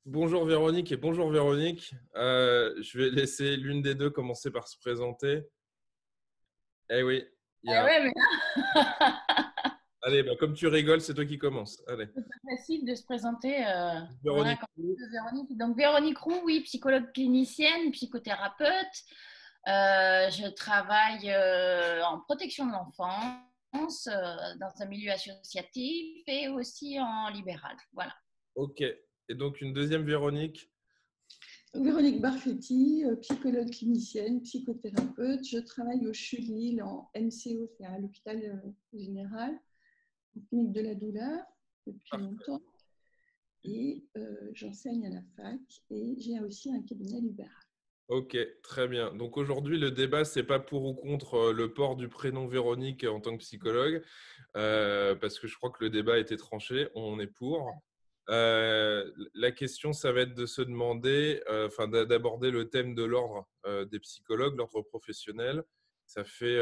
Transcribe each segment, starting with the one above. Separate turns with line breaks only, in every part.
Bonjour Véronique et bonjour Véronique. Je vais laisser l'une des deux commencer par se présenter. Eh oui, il y
Ah
a...
ouais, mais
Allez, comme tu rigoles, c'est toi qui commences. Allez.
c'est pas facile de se présenter. Voilà,
Véronique.
Véronique. Donc, Véronique Roux, oui, psychologue clinicienne, psychothérapeute. Je travaille en protection de l'enfance, dans un milieu associatif et aussi en libéral. Voilà.
Ok. Et donc une deuxième Véronique.
Véronique Barfetti, psychologue clinicienne, psychothérapeute. Je travaille au CHU-Lille en MCO, c'est à l'hôpital général, en clinique de la douleur, depuis longtemps. Et j'enseigne à la fac et j'ai aussi un cabinet libéral.
Ok, très bien. Donc aujourd'hui, le débat, c'est pas pour ou contre le port du prénom Véronique en tant que psychologue, parce que je crois que le débat a été tranché. On est pour. La question, ça va être de se demander, d'aborder le thème de l'ordre des psychologues, l'ordre professionnel. Ça fait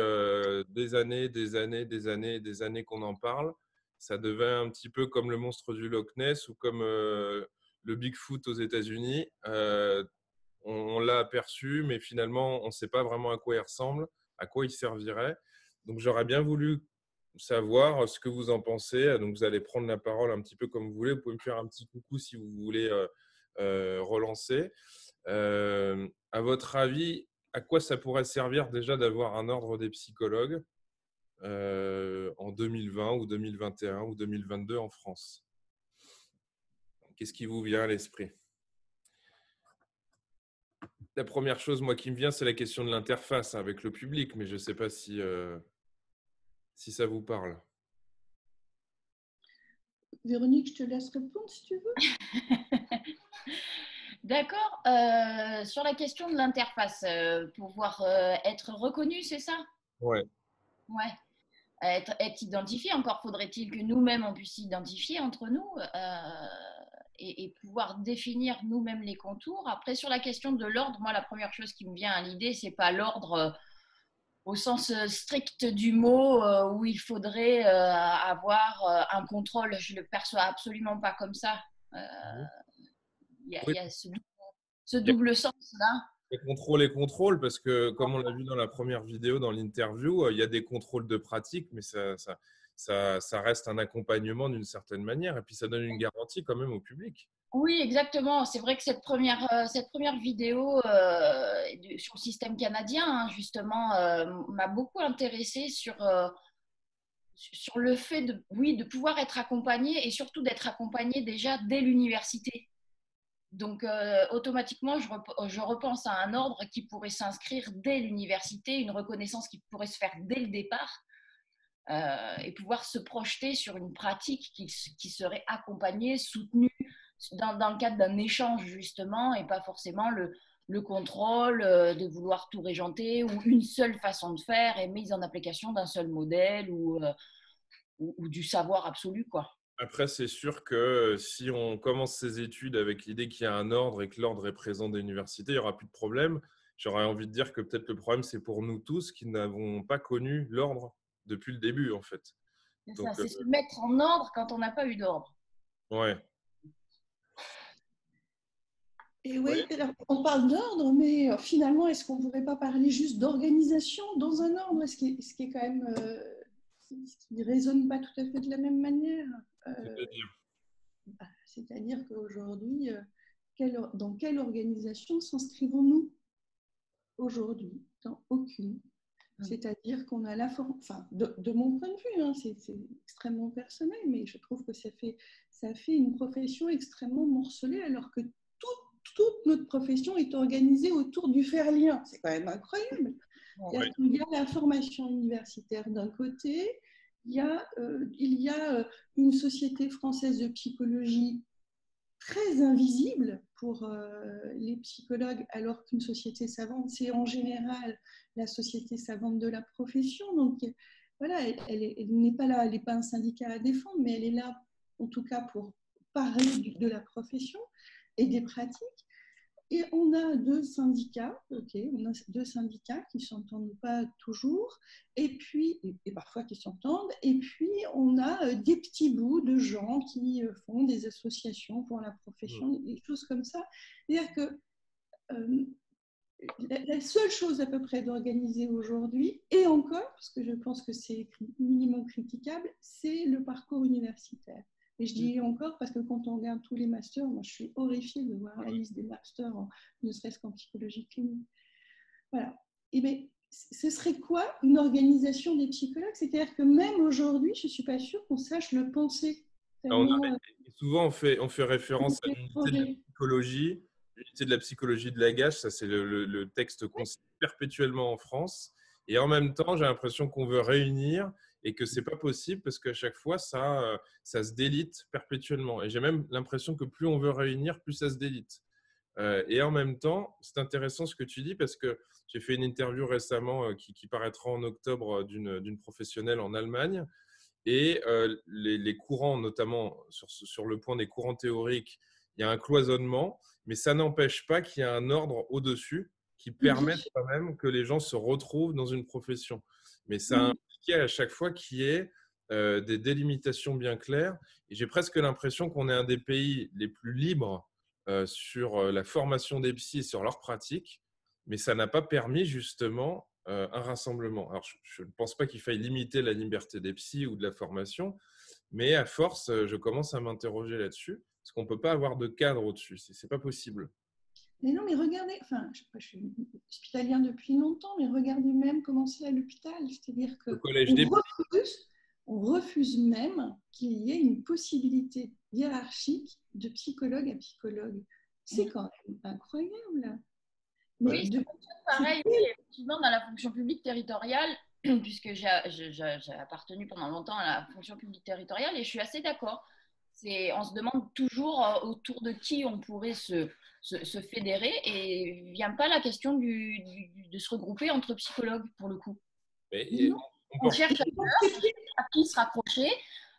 des années qu'on en parle. Ça devient un petit peu comme le monstre du Loch Ness ou comme le Bigfoot aux États-Unis. On l'a aperçu, mais finalement, on ne sait pas vraiment à quoi il ressemble, à quoi il servirait. Donc, j'aurais bien voulu savoir ce que vous en pensez. Donc, vous allez prendre la parole un petit peu comme vous voulez. Vous pouvez me faire un petit coucou si vous voulez relancer. À votre avis, à quoi ça pourrait servir déjà d'avoir un ordre des psychologues en 2020 ou 2021 ou 2022 en France? Qu'est-ce qui vous vient à l'esprit? La première chose, moi, qui me vient, c'est la question de l'interface avec le public, mais je ne sais pas si ça vous parle.
Véronique, je te laisse répondre si tu veux.
D'accord. Sur la question de l'interface, pouvoir être reconnu, c'est ça?
Ouais.
Ouais. Être identifié. Encore faudrait-il que nous-mêmes, on puisse s'identifier entre nous et pouvoir définir nous-mêmes les contours. Après, sur la question de l'ordre, moi, la première chose qui me vient à l'idée, c'est pas l'ordre au sens strict du mot où il faudrait avoir un contrôle. Je le perçois absolument pas comme ça. Euh,
Oui,
il y a ce
il y a
double sens là.
des contrôles et contrôles, parce que comme on l'a vu dans la première vidéo, dans l'interview, il y a des contrôles de pratique, mais ça reste un accompagnement d'une certaine manière, et puis ça donne une garantie quand même au public.
Oui, exactement. C'est vrai que cette première vidéo sur le système canadien, hein, justement, m'a beaucoup intéressée sur le fait de, oui, de pouvoir être accompagné et surtout d'être accompagné déjà dès l'université. Donc, automatiquement, je repense à un ordre qui pourrait s'inscrire dès l'université, une reconnaissance qui pourrait se faire dès le départ et pouvoir se projeter sur une pratique qui serait accompagnée, soutenue dans le cadre d'un échange, justement, et pas forcément le contrôle de vouloir tout régenter ou une seule façon de faire et mise en application d'un seul modèle ou du savoir absolu, quoi.
Après, c'est sûr que si on commence ses études avec l'idée qu'il y a un ordre et que l'ordre est présent des universités, il n'y aura plus de problème. J'aurais envie de dire que peut-être le problème, c'est pour nous tous qui n'avons pas connu l'ordre depuis le début, en fait.
C'est ça,
Donc,
c'est se mettre en ordre quand on n'a pas eu d'ordre.
ouais.
Et
Oui.
oui, alors, on parle d'ordre, mais finalement, est-ce qu'on ne pourrait pas parler juste d'organisation dans un ordre, ce qui est quand même, ce qui ne résonne pas tout à fait de la même manière.
C'est-à-dire,
C'est-à-dire qu'aujourd'hui, dans quelle organisation s'inscrivons-nous aujourd'hui? Dans aucune. C'est-à-dire qu'on a enfin, de mon point de vue, hein, c'est extrêmement personnel, mais je trouve que ça fait une profession extrêmement morcelée, alors que toute notre profession est organisée autour du faire-lien. C'est quand même incroyable.
Ouais.
Il y a la formation universitaire d'un côté, il y a une société française de psychologie très invisible pour les psychologues, alors qu'une société savante, c'est en général la société savante de la profession. Donc, voilà, elle n'est pas là, elle n'est pas un syndicat à défendre, mais elle est là, en tout cas, pour parler de la profession et des pratiques. et on a deux syndicats, on a deux syndicats qui ne s'entendent pas toujours, et puis, et parfois qui s'entendent, et puis on a des petits bouts de gens qui font des associations pour la profession, des choses comme ça. C'est-à-dire que la seule chose à peu près d'organiser aujourd'hui, et encore, parce que je pense que c'est minimum critiquable, c'est le parcours universitaire. Et je dis encore parce que quand on regarde tous les masters, moi je suis horrifiée de voir la liste des masters, ne serait-ce qu'en psychologie clinique. Voilà. Et bien, ce serait quoi une organisation des psychologues? C'est-à-dire que même aujourd'hui, je ne suis pas sûre qu'on sache le penser.
Souvent, on fait référence à l'unité de la psychologie. L'unité de la psychologie de Lagache, ça c'est le texte qu'on cite perpétuellement en France. Et en même temps, j'ai l'impression qu'on veut réunir et que ce n'est pas possible parce qu'à chaque fois, ça se délite perpétuellement. Et j'ai même l'impression que plus on veut réunir, plus ça se délite. Et en même temps, c'est intéressant ce que tu dis parce que j'ai fait une interview récemment qui paraîtra en octobre d'une professionnelle en Allemagne. Et les courants, notamment sur le point des courants théoriques, il y a un cloisonnement, mais ça n'empêche pas qu'il y a un ordre au-dessus qui permette quand même que les gens se retrouvent dans une profession. Mais ça a impliqué à chaque fois qu'il y ait des délimitations bien claires. Et j'ai presque l'impression qu'on est un des pays les plus libres sur la formation des psys et sur leur pratique, mais ça n'a pas permis justement un rassemblement. Alors, je ne pense pas qu'il faille limiter la liberté des psys ou de la formation, mais à force, je commence à m'interroger là-dessus, parce qu'on ne peut pas avoir de cadre au-dessus. Ce n'est pas possible.
Mais non, mais regardez, enfin, je suis hospitalière depuis longtemps, mais regardez même comment c'est à l'hôpital. C'est-à-dire qu'on refuse même qu'il y ait une possibilité hiérarchique de psychologue à psychologue. C'est quand même incroyable.
Mais oui, pareil, effectivement, dans la fonction publique territoriale, puisque j'ai appartenu pendant longtemps à la fonction publique territoriale, et je suis assez d'accord. On se demande toujours autour de qui on pourrait se fédérer, et il ne vient pas la question de se regrouper entre psychologues, pour le coup. On cherche à qui se rapprocher.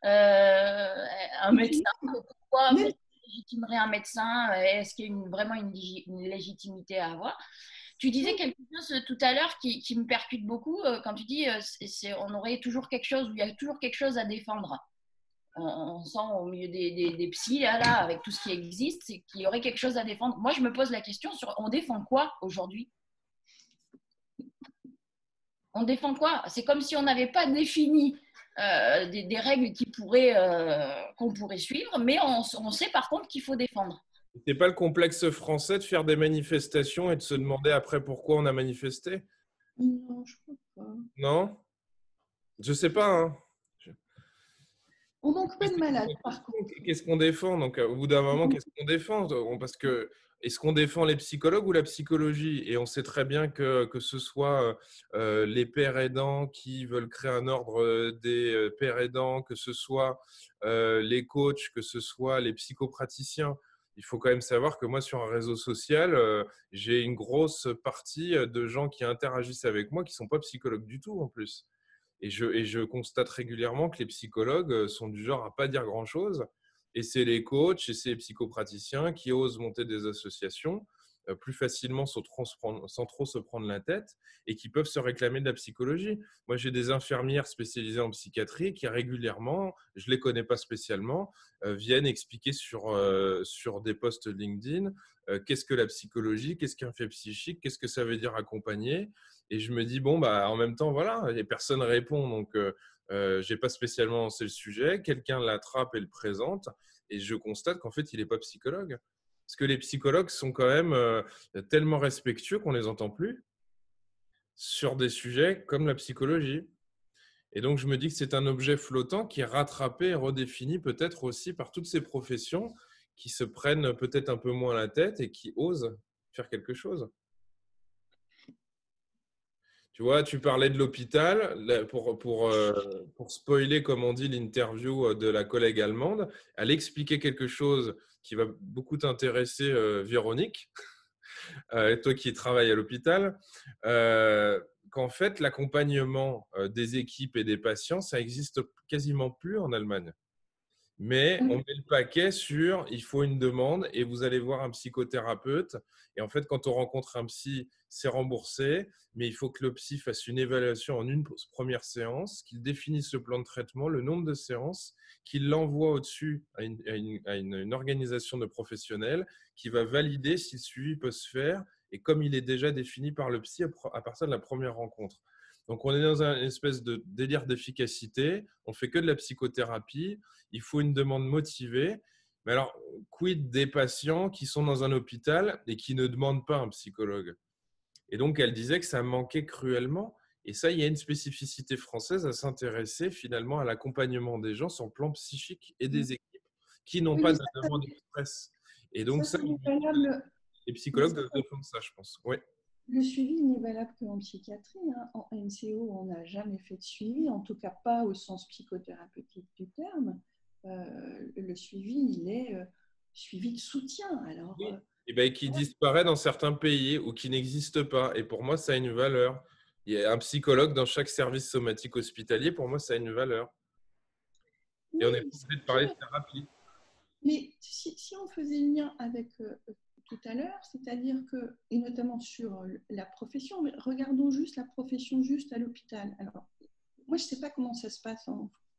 Un médecin, pourquoi légitimerait un médecin? Est-ce qu'il y a vraiment une légitimité à avoir? Tu disais quelque chose tout à l'heure qui me percute beaucoup quand tu dis on aurait toujours quelque chose, où il y a toujours quelque chose à défendre. On sent au milieu des psys, là, avec tout ce qui existe, c'est qu'il y aurait quelque chose à défendre. Moi, je me pose la question sur on défend quoi aujourd'hui? On défend quoi? C'est comme si on n'avait pas défini des règles qu'on pourrait suivre, mais on sait par contre qu'il faut défendre.
C'est pas le complexe français de faire des manifestations et de se demander après pourquoi on a manifesté?
Non, je crois pas.
Non? Je sais pas. Hein.
On manque pas de malades, par contre.
Qu'est-ce qu'on défend? Donc, au bout d'un moment, qu'est-ce qu'on défend? Parce que est-ce qu'on défend les psychologues ou la psychologie? Et on sait très bien que ce soit les pères aidants qui veulent créer un ordre des pères aidants, que ce soit les coachs, que ce soit les psychopraticiens. Il faut quand même savoir que moi, sur un réseau social, j'ai une grosse partie de gens qui interagissent avec moi qui ne sont pas psychologues du tout en plus. Et je constate régulièrement que les psychologues sont du genre à ne pas dire grand-chose. Et c'est les coachs et c'est les psychopraticiens qui osent monter des associations plus facilement sans trop se prendre la tête et qui peuvent se réclamer de la psychologie. Moi, j'ai des infirmières spécialisées en psychiatrie qui régulièrement, je ne les connais pas spécialement, viennent expliquer sur des posts LinkedIn qu'est-ce que la psychologie, qu'est-ce qu'un fait psychique, qu'est-ce que ça veut dire accompagner. Et je me dis, bon, en même temps, voilà, et personne ne répond, donc je n'ai pas spécialement lancé le sujet. Quelqu'un l'attrape et le présente, et je constate qu'en fait, il n'est pas psychologue. Parce que les psychologues sont quand même tellement respectueux qu'on ne les entend plus sur des sujets comme la psychologie. Et donc, je me dis que c'est un objet flottant qui est rattrapé et redéfini peut-être aussi par toutes ces professions qui se prennent peut-être un peu moins la tête et qui osent faire quelque chose. Tu vois, tu parlais de l'hôpital. Pour spoiler, comme on dit, l'interview de la collègue allemande, elle expliquait quelque chose qui va beaucoup t'intéresser, Véronique, toi qui travailles à l'hôpital, qu'en fait, l'accompagnement des équipes et des patients, ça n'existe quasiment plus en Allemagne. Mais on met le paquet sur il faut une demande et vous allez voir un psychothérapeute. Et en fait, quand on rencontre un psy, c'est remboursé, mais il faut que le psy fasse une évaluation en une première séance, qu'il définisse le plan de traitement, le nombre de séances, qu'il l'envoie au-dessus à une organisation de professionnels qui va valider si le suivi peut se faire et comme il est déjà défini par le psy à partir de la première rencontre. Donc, on est dans une espèce de délire d'efficacité. On ne fait que de la psychothérapie. Il faut une demande motivée. Mais alors, quid des patients qui sont dans un hôpital et qui ne demandent pas un psychologue? Et donc, elle disait que ça manquait cruellement. Et ça, il y a une spécificité française à s'intéresser finalement à l'accompagnement des gens sur le plan psychique et des équipes qui n'ont pas de demande express. Et donc, ça, les psychologues doivent défendre ça, je pense. Oui.
Le suivi n'est valable qu'en psychiatrie. En MCO, on n'a jamais fait de suivi, en tout cas pas au sens psychothérapeutique du terme. Le suivi, il est suivi de soutien. Alors,
oui. Et qui disparaît dans certains pays ou qui n'existe pas. Et pour moi, ça a une valeur. Il y a un psychologue dans chaque service somatique hospitalier. Pour moi, ça a une valeur. Et on est obligé de parler de thérapie.
Mais si on faisait le lien avec tout à l'heure, c'est-à-dire que, et notamment sur la profession, mais regardons juste la profession juste à l'hôpital. Alors, moi, je ne sais pas comment ça se passe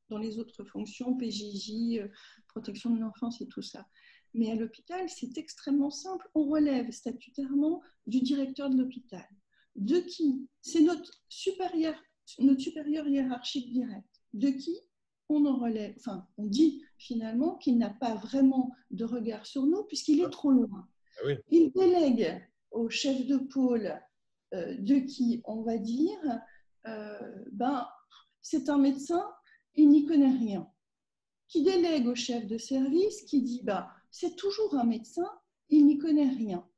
dans les autres fonctions, PJJ, protection de l'enfance et tout ça. Mais à l'hôpital, c'est extrêmement simple. On relève statutairement du directeur de l'hôpital. De qui? C'est notre supérieur hiérarchique direct. De qui on en relève, enfin, on dit finalement qu'il n'a pas vraiment de regard sur nous puisqu'il est trop loin.
Ah oui.
Il délègue au chef de pôle de qui on va dire c'est un médecin, il n'y connaît rien. Qui délègue au chef de service qui dit c'est toujours un médecin, il n'y connaît rien.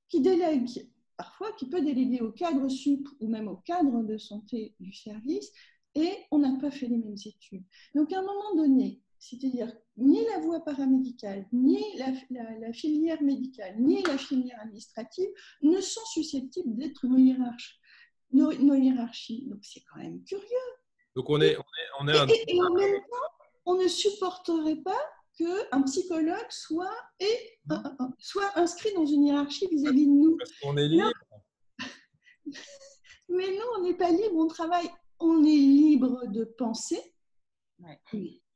Qui délègue parfois, qui peut déléguer au cadre sup ou même au cadre de santé du service et on n'a pas fait les mêmes études. Donc à un moment donné, c'est-à-dire ni la voie paramédicale, ni la filière médicale, ni la filière administrative ne sont susceptibles d'être nos hiérarchies. Donc c'est quand même curieux.
Donc on est
et en même temps, on ne supporterait pas qu'un psychologue soit inscrit dans une hiérarchie vis-à-vis de nous.
Parce qu'on est libre.
Mais non, on n'est pas libre, on travaille. On est libre de penser, mais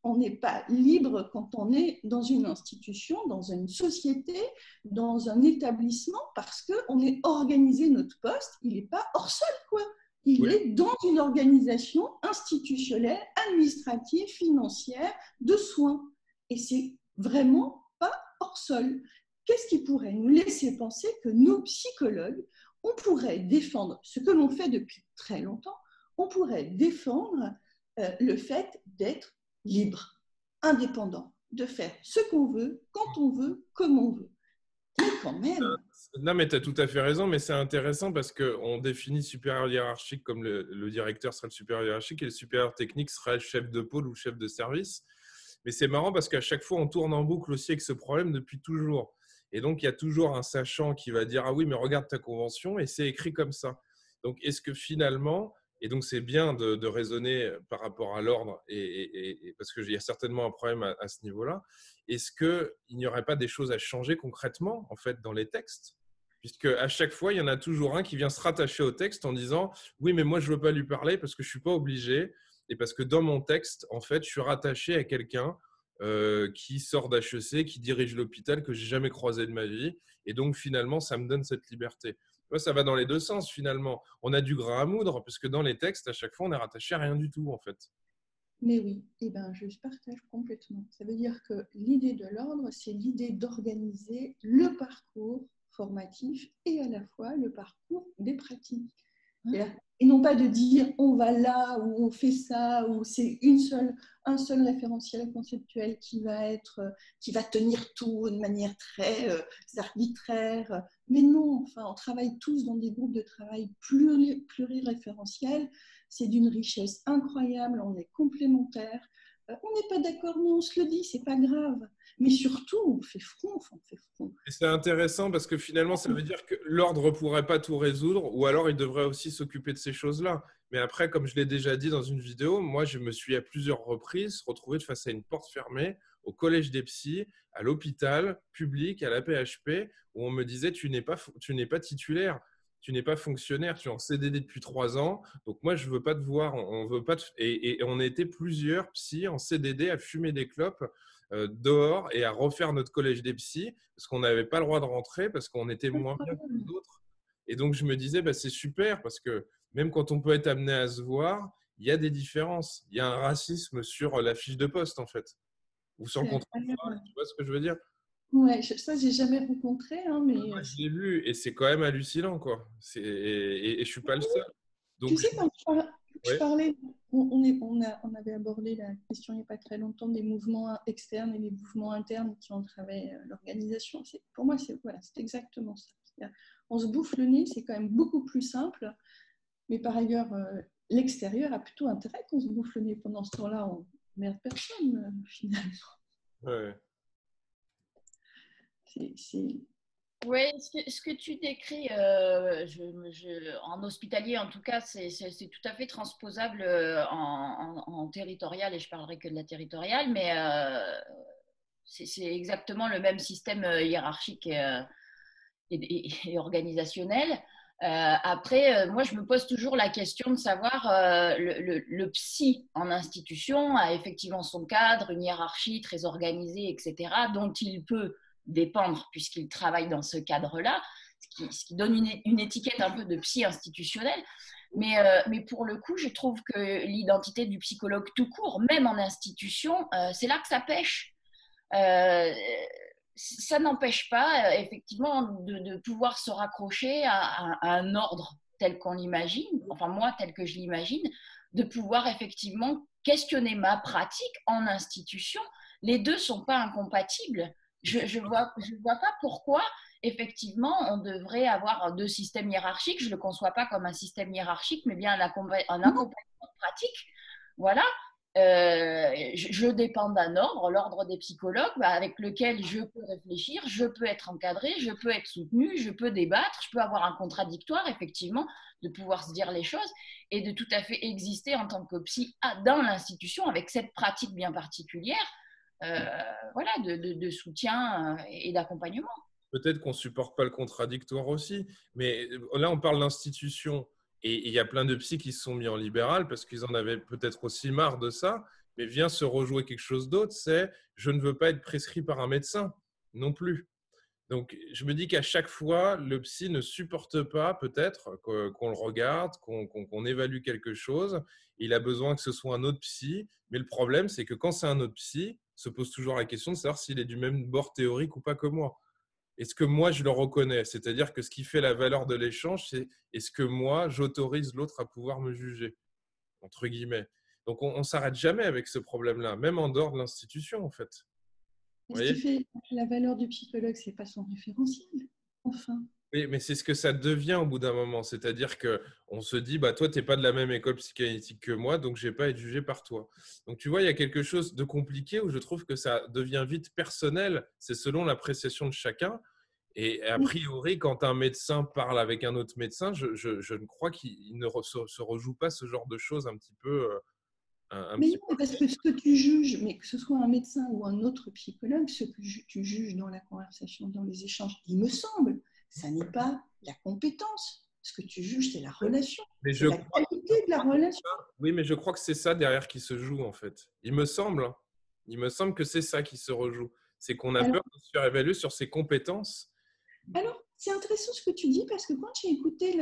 on n'est pas libre quand on est dans une institution, dans une société, dans un établissement, parce qu'on est organisé, notre poste, il n'est pas hors sol, quoi. Il est dans une organisation institutionnelle, administrative, financière, de soins. Et c'est vraiment pas hors sol. Qu'est-ce qui pourrait nous laisser penser que nous, psychologues, on pourrait défendre ce que l'on fait depuis très longtemps, on pourrait défendre le fait d'être libre, indépendant, de faire ce qu'on veut, quand on veut, comme on veut. Mais quand même.
Non, mais tu as tout à fait raison, mais c'est intéressant parce qu'on définit supérieur hiérarchique comme le directeur sera le supérieur hiérarchique et le supérieur technique sera le chef de pôle ou chef de service. Mais c'est marrant parce qu'à chaque fois, on tourne en boucle aussi avec ce problème depuis toujours. Et donc, il y a toujours un sachant qui va dire « Ah oui, mais regarde ta convention » et c'est écrit comme ça. Donc, est-ce que finalement… Et donc, c'est bien de raisonner par rapport à l'ordre, parce qu'il y a certainement un problème à ce niveau-là. Est-ce qu'il n'y aurait pas des choses à changer concrètement, en fait, dans les textes? Puisque à chaque fois, il y en a toujours un qui vient se rattacher au texte en disant « Oui, mais moi, je ne veux pas lui parler parce que je ne suis pas obligé. Et parce que dans mon texte, en fait, je suis rattaché à quelqu'un qui sort d'HEC, qui dirige l'hôpital que je n'ai jamais croisé de ma vie. Et donc, finalement, ça me donne cette liberté. » Ça va dans les deux sens, finalement. On a du grain à moudre, parce que dans les textes, à chaque fois, on est rattaché à rien du tout, en fait.
Mais oui, je partage complètement. Ça veut dire que l'idée de l'ordre, c'est l'idée d'organiser le parcours formatif et à la fois le parcours des pratiques. Et non pas de dire on va là ou on fait ça ou c'est un seul référentiel conceptuel qui va tenir tout de manière très arbitraire. Mais non, enfin, on travaille tous dans des groupes de travail pluriréférentiels. C'est d'une richesse incroyable, on est complémentaires. On n'est pas d'accord, mais on se le dit, c'est pas grave. Mais surtout, on fait front.
Et c'est intéressant parce que finalement, ça veut dire que l'ordre ne pourrait pas tout résoudre ou alors il devrait aussi s'occuper de ces choses-là. Mais après, comme je l'ai déjà dit dans une vidéo, moi, je me suis à plusieurs reprises retrouvé face à une porte fermée au collège des psys, à l'hôpital public, à la PHP, où on me disait tu n'es pas titulaire, tu n'es pas fonctionnaire, tu es en CDD depuis 3 ans, donc moi je veux pas te voir, on veut pas et on était plusieurs psys en CDD à fumer des clopes dehors et à refaire notre collège des psys parce qu'on n'avait pas le droit de rentrer parce qu'on était moins bien que les autres. Et donc je me disais bah, c'est super parce que même quand on peut être amené à se voir, il y a des différences. Il y a un racisme sur la fiche de poste en fait ou sur le contrat de travail, tu vois ce que je veux dire?
Ouais, ça, j'ai jamais rencontré, hein, mais
Moi, je l'ai vu et c'est quand même hallucinant, quoi. Et je suis pas le seul.
tu
Donc,
sais, quand je
ouais,
parlais, on avait abordé la question il n'y a pas très longtemps des mouvements externes et des mouvements internes qui entravaient l'organisation. Pour moi, voilà, c'est exactement ça. On se bouffe le nez, c'est quand même beaucoup plus simple, mais par ailleurs, l'extérieur a plutôt intérêt qu'on se bouffe le nez. Pendant ce temps-là, on merde personne, finalement.
ouais.
C'est...
Oui, ce que tu décris en hospitalier, en tout cas, c'est tout à fait transposable en territorial, et je parlerai que de la territoriale, mais c'est exactement le même système hiérarchique et organisationnel. Après, moi, je me pose toujours la question de savoir, le psy en institution a effectivement son cadre, une hiérarchie très organisée, etc., dont il peut dépendre puisqu'il travaille dans ce cadre-là, ce qui donne une étiquette un peu de psy institutionnel. Mais pour le coup, je trouve que l'identité du psychologue tout court, même en institution, c'est là que ça pêche. Ça n'empêche pas, effectivement, de pouvoir se raccrocher à un ordre tel qu'on l'imagine, enfin moi, tel que je l'imagine, de pouvoir effectivement questionner ma pratique en institution. Les deux ne sont pas incompatibles. Je ne vois pas pourquoi, effectivement, on devrait avoir deux systèmes hiérarchiques. Je ne le conçois pas comme un système hiérarchique, mais bien un accompagnement pratique. Voilà, je dépends d'un ordre, l'ordre des psychologues, avec lequel je peux réfléchir, je peux être encadré, je peux être soutenu, je peux débattre, je peux avoir un contradictoire, effectivement, de pouvoir se dire les choses et de tout à fait exister en tant que psy dans l'institution avec cette pratique bien particulière, voilà, de soutien et d'accompagnement.
Peut-être qu'on supporte pas le contradictoire aussi, mais là, on parle d'institution et il y a plein de psys qui se sont mis en libéral parce qu'ils en avaient peut-être aussi marre de ça, mais vient se rejouer quelque chose d'autre, c'est je ne veux pas être prescrit par un médecin non plus. Donc, je me dis qu'à chaque fois, le psy ne supporte pas peut-être qu'on le regarde, qu'on évalue quelque chose. Il a besoin que ce soit un autre psy. Mais le problème, c'est que quand c'est un autre psy, se pose toujours la question de savoir s'il est du même bord théorique ou pas que moi. Est-ce que moi, je le reconnais? C'est-à-dire que ce qui fait la valeur de l'échange, c'est est-ce que moi, j'autorise l'autre à pouvoir me juger, entre guillemets. Donc, on ne s'arrête jamais avec ce problème-là, même en dehors de l'institution, en fait. Vous
Ce qui
voyez?
fait la valeur du psychologue, c'est pas son référentiel, enfin.
Oui, mais c'est ce que ça devient au bout d'un moment. C'est-à-dire qu'on se dit, bah, toi, tu n'es pas de la même école psychanalytique que moi, donc je ne vais pas être jugé par toi. Donc, tu vois, il y a quelque chose de compliqué où je trouve que ça devient vite personnel. C'est selon l'appréciation de chacun. Et a priori, quand un médecin parle avec un autre médecin, je ne crois qu'il ne se rejoue pas ce genre de choses un petit peu. Un
Mais
petit
non,
peu.
parce que ce que tu juges, mais que ce soit un médecin ou un autre psychologue, ce que tu juges dans la conversation, dans les échanges, il me semble, ça n'est pas la compétence. Ce que tu juges, c'est la relation,
Mais
c'est la qualité de la relation.
oui, mais je crois que c'est ça derrière qui se joue, en fait. Il me semble, hein. Il me semble que c'est ça qui se rejoue. C'est qu'on a
Alors,
peur de se faire évaluer sur ses compétences.
c'est intéressant ce que tu dis, parce que quand j'ai écouté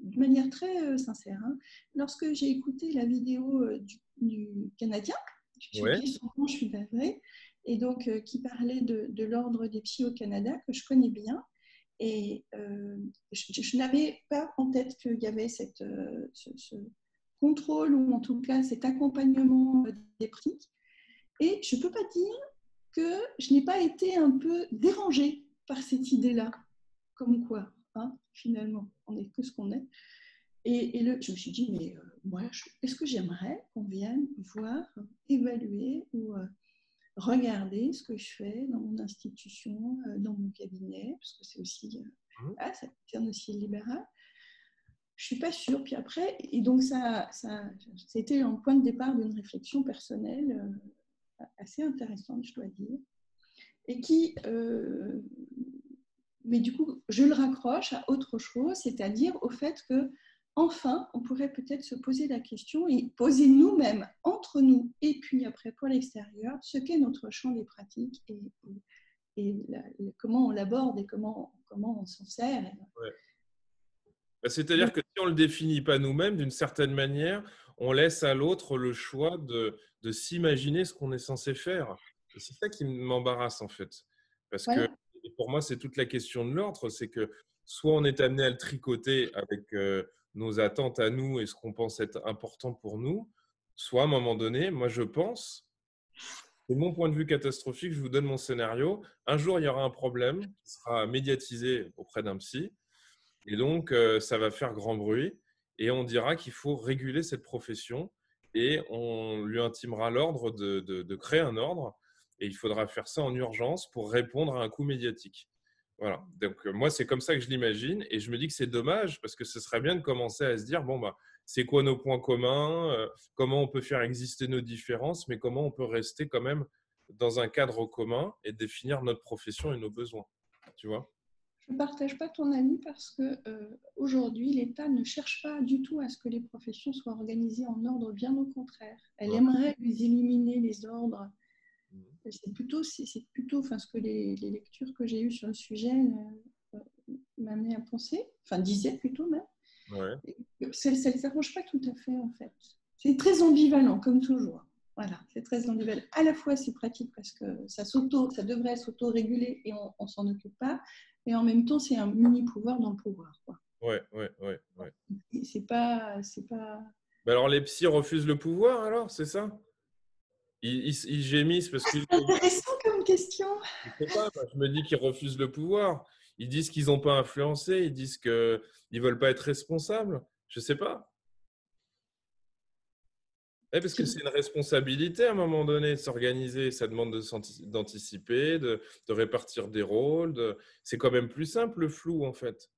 de manière très sincère, hein, lorsque j'ai écouté la vidéo du Canadien, j'ai
Ouais.
oublié son nom, je suis navrée, et donc qui parlait de l'ordre des psys au Canada, que je connais bien, et je n'avais pas en tête qu'il y avait ce contrôle, ou en tout cas cet accompagnement des prix, et je ne peux pas dire que je n'ai pas été un peu dérangée par cette idée-là, comme quoi, hein, finalement, on n'est que ce qu'on est. Et je me suis dit, mais moi, est-ce que j'aimerais qu'on vienne voir, évaluer ou regarder ce que je fais dans mon institution, dans mon cabinet, parce que c'est aussi, ça concerne aussi le libéral. Je ne suis pas sûre. Puis après, et donc ça a été un point de départ d'une réflexion personnelle assez intéressante, je dois dire, et qui, mais du coup, je le raccroche à autre chose, c'est-à-dire au fait que enfin, on pourrait peut-être se poser la question et poser nous-mêmes, entre nous, et puis après pour l'extérieur, ce qu'est notre champ des pratiques et comment on l'aborde et comment on s'en sert.
Ouais. C'est-à-dire que si on ne le définit pas nous-mêmes, d'une certaine manière, on laisse à l'autre le choix de s'imaginer ce qu'on est censé faire. Et c'est ça qui m'embarrasse en fait. Parce que
Voilà.
pour moi, c'est toute la question de l'ordre, c'est que soit on est amené à le tricoter avec nos attentes à nous et ce qu'on pense être important pour nous, soit à un moment donné, moi je pense, c'est mon point de vue catastrophique, je vous donne mon scénario, un jour il y aura un problème qui sera médiatisé auprès d'un psy, et donc ça va faire grand bruit, et on dira qu'il faut réguler cette profession, et on lui intimera l'ordre de créer un ordre, et il faudra faire ça en urgence pour répondre à un coup médiatique. Voilà. Donc, moi, c'est comme ça que je l'imagine. Et je me dis que c'est dommage parce que ce serait bien de commencer à se dire, bon, bah, c'est quoi nos points communs, comment on peut faire exister nos différences, mais comment on peut rester quand même dans un cadre commun et définir notre profession et nos besoins. Tu vois?
Je ne partage pas ton avis parce que aujourd'hui, l'État ne cherche pas du tout à ce que les professions soient organisées en ordre, bien au contraire. Elle
Ouais.
aimerait les éliminer, les ordres. C'est plutôt enfin, ce que les lectures que j'ai eues sur le sujet m'amenaient à penser, enfin disaient plutôt même.
Ouais.
Ça ne les arrange pas tout à fait en fait. C'est très ambivalent comme toujours. Voilà, c'est très ambivalent. À la fois c'est pratique parce que ça devrait s'auto-réguler et on s'en occupe pas. Et en même temps c'est un mini pouvoir dans le pouvoir, quoi.
Ouais.
C'est pas.
Bah alors, les psys refusent le pouvoir, alors, c'est ça? Ils gémissent parce que…
C'est intéressant comme question.
Je sais pas, moi, je me dis qu'ils refusent le pouvoir. Ils disent qu'ils n'ont pas influencé, ils disent qu'ils ne veulent pas être responsables. Je sais pas. Parce que c'est une responsabilité à un moment donné de s'organiser. Ça demande d'anticiper, de répartir des rôles. C'est quand même plus simple le flou, en fait.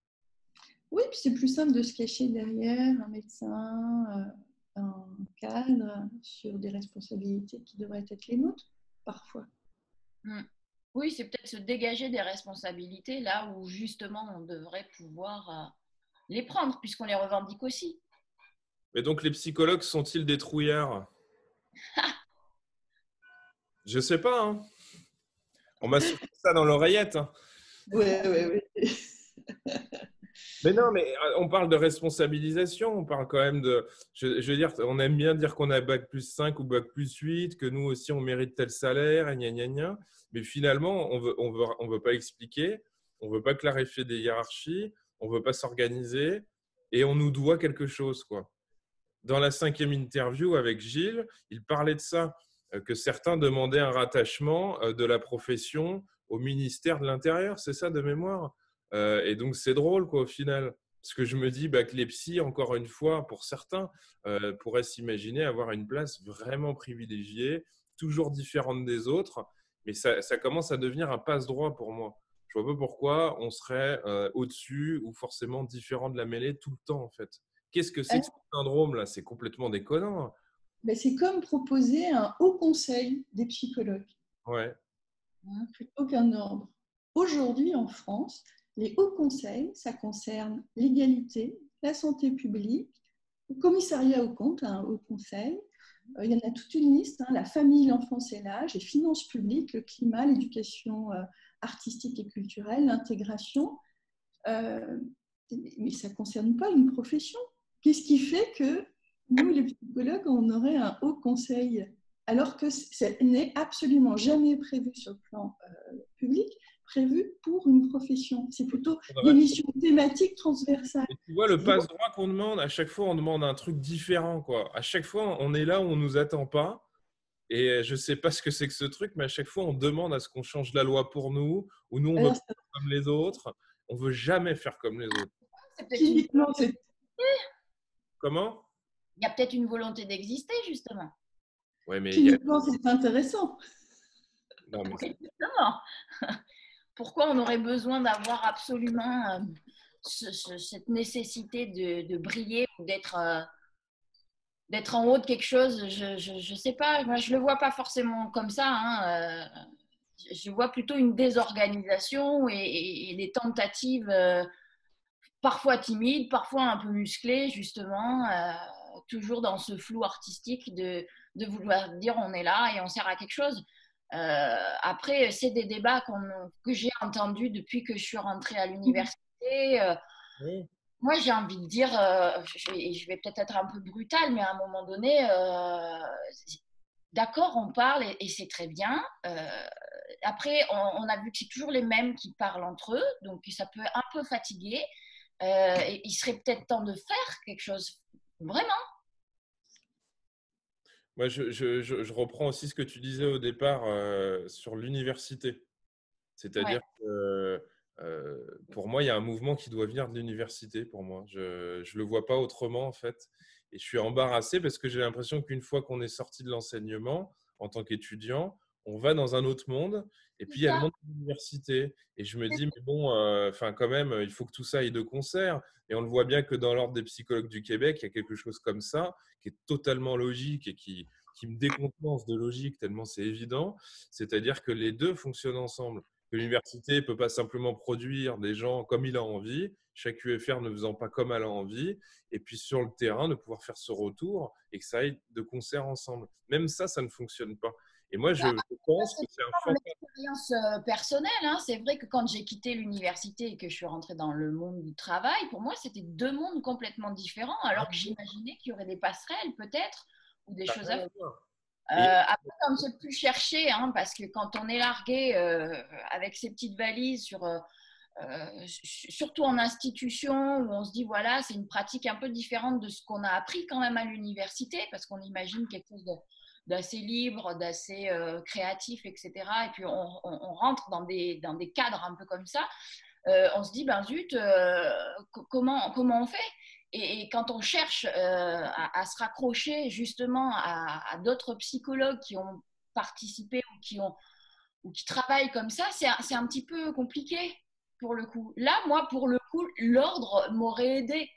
Oui, puis c'est plus simple de se cacher derrière un médecin, un cadre, sur des responsabilités qui devraient être les nôtres, parfois.
Oui, c'est peut-être se dégager des responsabilités là où justement on devrait pouvoir les prendre puisqu'on les revendique aussi.
Mais donc, les psychologues sont-ils des trouillards? Je sais pas, hein. On m'a soufflé ça dans l'oreillette, hein.
Oui, oui, oui.
Mais non, mais on parle de responsabilisation, on parle quand même de… Je veux dire, on aime bien dire qu'on a bac+5 ou bac+8, que nous aussi on mérite tel salaire, et gna gna gna. Mais finalement, on veut pas expliquer, on veut pas clarifier des hiérarchies, on veut pas s'organiser, et on nous doit quelque chose, quoi. Dans la 5e interview avec Gilles, il parlait de ça, que certains demandaient un rattachement de la profession au ministère de l'Intérieur, c'est ça de mémoire? Et donc, c'est drôle, quoi, au final. Parce que je me dis que les psys, encore une fois, pour certains, pourraient s'imaginer avoir une place vraiment privilégiée, toujours différente des autres. Mais ça commence à devenir un passe-droit pour moi. Je vois pas pourquoi on serait au-dessus ou forcément différent de la mêlée tout le temps, en fait. Qu'est-ce que c'est que ce syndrome-là? C'est complètement déconnant.
Ben, c'est comme proposer un haut conseil des psychologues,
Ouais.
plutôt qu'un ordre. Aujourd'hui, en France, les hauts conseils, ça concerne l'égalité, la santé publique, le commissariat aux comptes, un haut conseil. Il y en a toute une liste, la famille, l'enfance et l'âge, les finances publiques, le climat, l'éducation artistique et culturelle, l'intégration. Mais ça ne concerne pas une profession. Qu'est-ce qui fait que nous, les psychologues, on aurait un haut conseil alors que ça n'est absolument jamais prévu sur le plan public, prévu pour une profession. C'est plutôt des missions thématiques transversales.
Et tu vois, le passe-droit qu'on demande, à chaque fois, on demande un truc différent, quoi. À chaque fois, on est là où on ne nous attend pas. Et je ne sais pas ce que c'est que ce truc, mais à chaque fois, on demande à ce qu'on change la loi pour nous, ou nous, on veut faire comme les autres. On ne veut jamais faire comme les autres. Comment?
Il y a peut-être une volonté d'exister, justement.
Ouais, mais
cliniquement, c'est intéressant.
Non, mais
oui, justement. Pourquoi on aurait besoin d'avoir absolument cette nécessité de briller ou d'être d'être en haut de quelque chose, je sais pas. Moi, je le vois pas forcément comme ça. Hein. Je vois plutôt une désorganisation et des tentatives parfois timides, parfois un peu musclées, justement, toujours dans ce flou artistique de vouloir dire on est là et on sert à quelque chose. Après, c'est des débats que j'ai entendus depuis que je suis rentrée à l'université.
Oui.
Moi, j'ai envie de dire, je vais peut-être être un peu brutale, mais à un moment donné, d'accord, on parle et c'est très bien. Après, on a vu que c'est toujours les mêmes qui parlent entre eux, donc ça peut un peu fatiguer. Et il serait peut-être temps de faire quelque chose, vraiment.
Moi, je reprends aussi ce que tu disais au départ sur l'université.
Ouais.
C'est-à-dire que pour moi, il y a un mouvement qui doit venir de l'université pour moi. Je ne le vois pas autrement en fait. Et je suis embarrassé parce que j'ai l'impression qu'une fois qu'on est sorti de l'enseignement en tant qu'étudiant, on va dans un autre monde. Et
C'est
puis il y a le
ça.
monde de l'université. Et je me dis, mais bon, enfin quand même, il faut que tout ça aille de concert. Et on le voit bien que dans l'ordre des psychologues du Québec, il y a quelque chose comme ça qui est totalement logique et qui me décontenance de logique tellement c'est évident. C'est-à-dire que les deux fonctionnent ensemble que l'université ne peut pas simplement produire des gens comme il a envie, chaque UFR ne faisant pas comme elle a envie, et puis sur le terrain, de pouvoir faire ce retour et que ça aille de concert ensemble. Même ça ne fonctionne pas. Et moi, je
Ça,
pense
c'est
que c'est un
mon
fantasme.
expérience personnelle. Hein. C'est vrai que quand j'ai quitté l'université et que je suis rentrée dans le monde du travail, pour moi, c'était deux mondes complètement différents, alors que j'imaginais qu'il y aurait des passerelles peut-être ou des
Ça
choses
n'a
à
rien
faire.
à voir. Et
Après, comme j'ai pu chercher, hein, parce que quand on est largué avec ses petites valises surtout en institution où on se dit voilà, c'est une pratique un peu différente de ce qu'on a appris quand même à l'université, parce qu'on imagine quelque chose d'assez libre, d'assez créatif, etc. Et puis on rentre dans des cadres un peu comme ça. On se dit ben zut, comment on fait et quand on cherche à se raccrocher justement à d'autres psychologues qui ont participé ou qui travaillent comme ça, c'est un petit peu compliqué pour le coup. Là, moi, pour le coup, l'ordre m'aurait aidé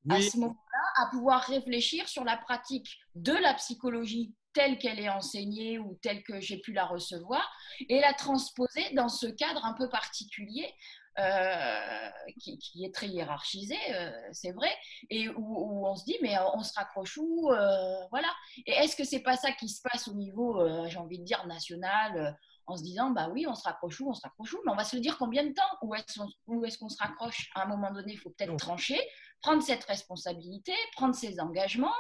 à
oui,
ce moment-là à pouvoir réfléchir sur la pratique de la psychologie telle qu'elle est enseignée ou telle que j'ai pu la recevoir et la transposer dans ce cadre un peu particulier qui est très hiérarchisé, c'est vrai, et où on se dit mais on se raccroche où voilà. Et est-ce que c'est pas ça qui se passe au niveau, j'ai envie de dire national, en se disant bah oui on se raccroche où, mais on va se le dire combien de temps, où est-ce qu'on se raccroche à un moment donné, il faut peut-être trancher, prendre cette responsabilité, prendre ses engagements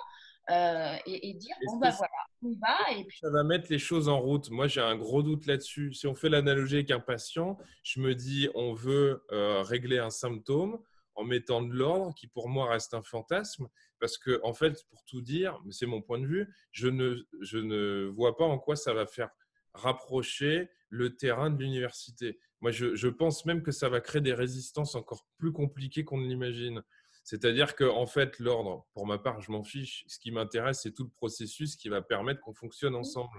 et dire bon
est-ce que
ben voilà on y va et puis
ça va mettre les choses en route? Moi, j'ai un gros doute là-dessus. Si on fait l'analogie avec un patient, je me dis, on veut régler un symptôme en mettant de l'ordre, qui pour moi reste un fantasme, parce que, en fait, pour tout dire, mais c'est mon point de vue, je ne vois pas en quoi ça va faire rapprocher le terrain de l'université. Moi, je pense même que ça va créer des résistances encore plus compliquées qu'on ne l'imagine. C'est-à-dire que, en fait, l'ordre, pour ma part, je m'en fiche. Ce qui m'intéresse, c'est tout le processus qui va permettre qu'on fonctionne ensemble.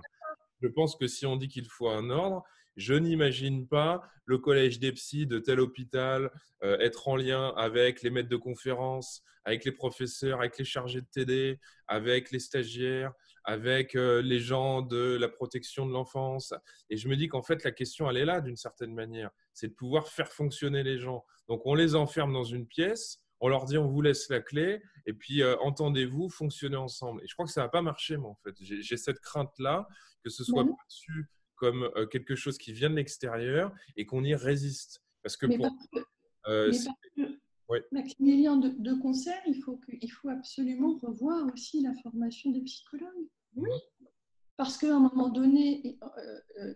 Je pense que si on dit qu'il faut un ordre, je n'imagine pas le collège des psys de tel hôpital être en lien avec les maîtres de conférences, avec les professeurs, avec les chargés de TD, avec les stagiaires, avec les gens de la protection de l'enfance. Et je me dis qu'en fait, la question, elle est là d'une certaine manière. C'est de pouvoir faire fonctionner les gens. Donc, on les enferme dans une pièce, on leur dit on vous laisse la clé, et puis entendez-vous, fonctionnez ensemble. Et je crois que ça va pas marcher, moi, en fait. J'ai cette crainte-là que ce soit
Ben
perçu comme quelque chose qui vient de l'extérieur et qu'on y résiste. Parce que
mais
pour
parce que, mais
c'est-
parce que,
ouais.
Maximilien, de concert, il faut absolument revoir aussi la formation des psychologues.
Mhm.
Parce qu'à un moment donné,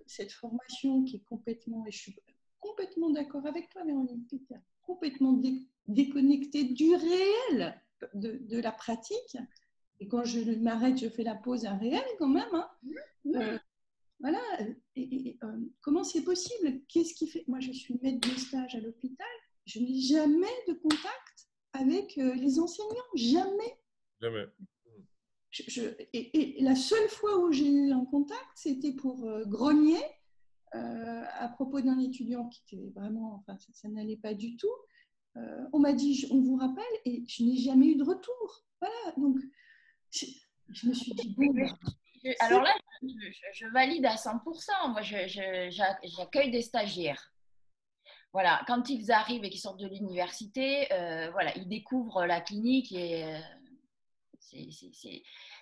cette formation qui est complètement, et je suis complètement d'accord avec toi, Véronique, qui est complètement déconnectée du réel de la pratique. Et quand je m'arrête, je fais la pause à réel quand même. Hein. Voilà. Comment c'est possible? Qu'est-ce qui fait? Moi, je suis maître de stage à l'hôpital. Je n'ai jamais de contact avec les enseignants. Jamais.
Jamais.
Et la seule fois où j'ai eu un contact, c'était pour grogner à propos d'un étudiant qui était vraiment, enfin, ça n'allait pas du tout. On m'a dit, on vous rappelle, et je n'ai jamais eu de retour. Voilà, donc Je me suis dit, bon,
Alors là, je valide à 100%. Moi, j'accueille des stagiaires. Voilà, quand ils arrivent et qu'ils sortent de l'université, voilà, ils découvrent la clinique et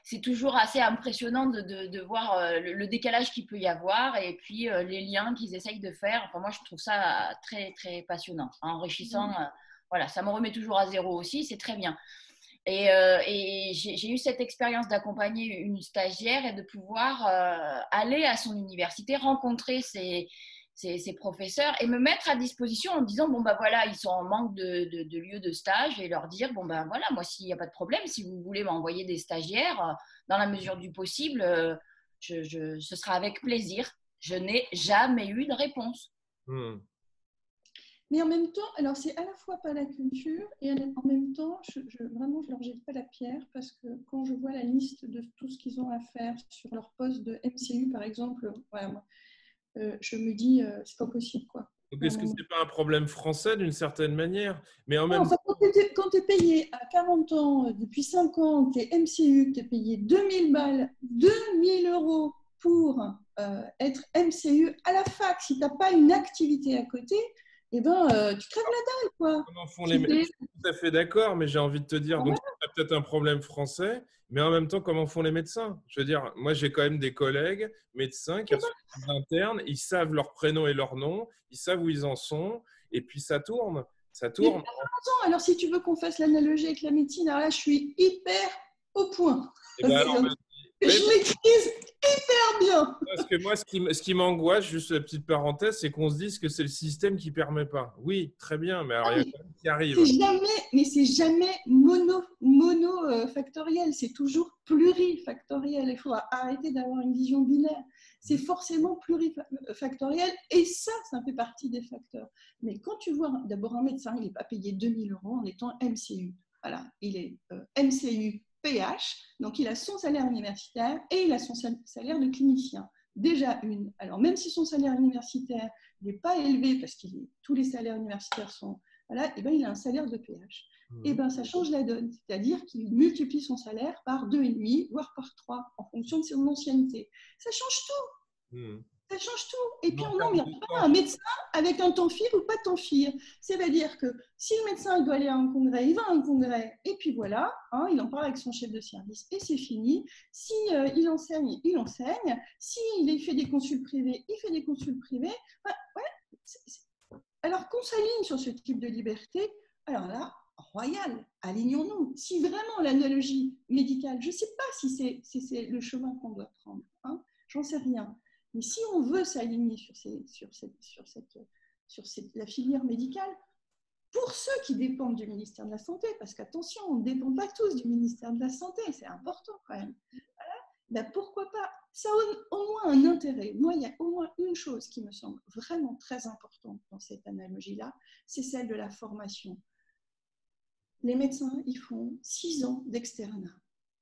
c'est toujours assez impressionnant de voir le décalage qu'il peut y avoir et puis les liens qu'ils essayent de faire. Enfin, moi, je trouve ça très, très passionnant, enrichissant. Voilà, ça me remet toujours à zéro aussi, c'est très bien. Et j'ai eu cette expérience d'accompagner une stagiaire et de pouvoir aller à son université, rencontrer ses professeurs et me mettre à disposition en disant bon ben voilà, ils sont en manque de lieux de stage et leur dire bon ben voilà, moi s'il n'y a pas de problème, si vous voulez m'envoyer des stagiaires dans la mesure du possible, ce sera avec plaisir. Je n'ai jamais eu de réponse.
Mais en même temps, alors c'est à la fois pas la culture et en même temps, vraiment, je leur jette pas la pierre parce que quand je vois la liste de tout ce qu'ils ont à faire sur leur poste de MCU, par exemple, voilà, je me dis, c'est pas possible, quoi.
Donc, est-ce que ce n'est pas un problème français d'une certaine manière? Mais en
Non,
même
enfin, quand tu es payé à 40 ans, depuis 5 ans, tu es MCU, tu es payé 2000 balles, 2000 euros pour être MCU à la fac, si tu n'as pas une activité à côté, eh ben, tu crèves la dalle, quoi.
comment font les médecins? Je suis tout à fait d'accord, mais j'ai envie de te dire, donc c'est peut-être un problème français, mais en même temps, comment font les médecins? Je veux dire, moi, j'ai quand même des collègues médecins qui reçoivent des internes, ils savent leur prénom et leur nom, ils savent où ils en sont, et puis ça tourne. Ça tourne.
Alors, si tu veux qu'on fasse l'analogie avec la médecine, alors là, je suis hyper au point.
Ben alors,
je maîtrise hyper bien.
Parce que moi, ce qui m'angoisse, juste la petite parenthèse, c'est qu'on se dise que c'est le système qui ne permet pas. Oui, très bien, mais alors il y a quand même qui arrive.
C'est jamais monofactoriel, c'est toujours plurifactoriel. Il faut arrêter d'avoir une vision binaire. C'est forcément plurifactoriel et ça fait partie des facteurs. Mais quand tu vois d'abord un médecin, il n'est pas payé 2000 euros en étant MCU. Voilà, il est MCU PH, donc il a son salaire universitaire et il a son salaire de clinicien. Déjà une. Alors même si son salaire universitaire n'est pas élevé parce que tous les salaires universitaires sont… Voilà, et ben, il a un salaire de PH. Et ben, ça change la donne, c'est-à-dire qu'il multiplie son salaire par 2,5, voire par 3, en fonction de son ancienneté. Ça change tout. Ça change tout. Et puis, on n'emmerde pas un médecin avec un TANFIR ou pas TANFIR. C'est-à-dire que si le médecin doit aller à un congrès, il va à un congrès, et puis voilà, hein, il en parle avec son chef de service, et c'est fini. Si il enseigne, il enseigne. S'il fait des consultes privées, il fait des consultes privées. Ouais, alors qu'on s'aligne sur ce type de liberté, alors là, royal, alignons-nous. Si vraiment l'analogie médicale, je ne sais pas si c'est le chemin qu'on doit prendre, hein, j'en sais rien. Mais si on veut s'aligner sur la filière médicale, pour ceux qui dépendent du ministère de la Santé, parce qu'attention, on ne dépend pas tous du ministère de la Santé, c'est important quand même. Voilà. Ben pourquoi pas? Ça a au moins un intérêt. Moi, il y a au moins une chose qui me semble vraiment très importante dans cette analogie-là, c'est celle de la formation. Les médecins, ils font 6 ans d'externat,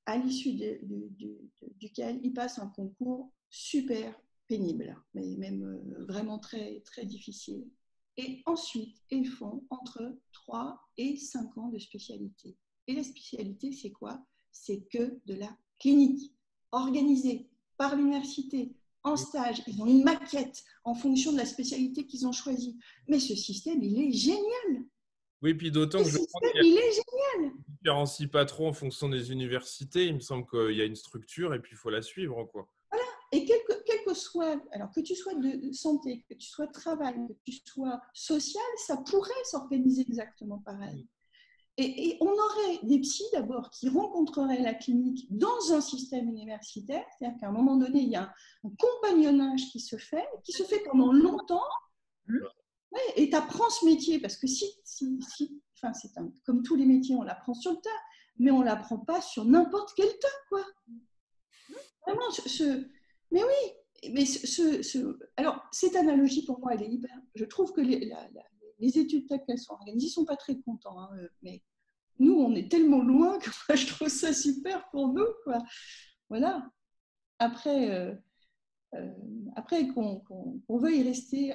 à l'issue duquel ils passent un concours super pénible, mais même vraiment très, très difficile. Et ensuite, ils font entre 3 et 5 ans de spécialité. Et la spécialité, c'est quoi? C'est que de la clinique, organisée par l'université, en stage. Ils ont une maquette en fonction de la spécialité qu'ils ont choisie. Mais ce système, il est génial.
Oui, puis d'autant que
il est génial.
Ne différencie pas trop en fonction des universités. Il me semble qu'il y a une structure et puis il faut la suivre, quoi.
Voilà. Et quel que soit, alors que tu sois de santé, que tu sois de travail, que tu sois social, ça pourrait s'organiser exactement pareil. Et on aurait des psys d'abord qui rencontreraient la clinique dans un système universitaire, c'est-à-dire qu'à un moment donné, il y a un compagnonnage qui se fait pendant longtemps. Ouais, et tu apprends ce métier parce que enfin, comme tous les métiers, on l'apprend sur le tas, mais on ne l'apprend pas sur n'importe quel tas, quoi. Vraiment, mais oui, mais alors, cette analogie, pour moi, elle est hyper… Je trouve que les études telles qu'elles sont organisées, ils ne sont pas très contents, hein, mais nous, on est tellement loin que moi, je trouve ça super pour nous, quoi. Voilà. Après qu'on veuille rester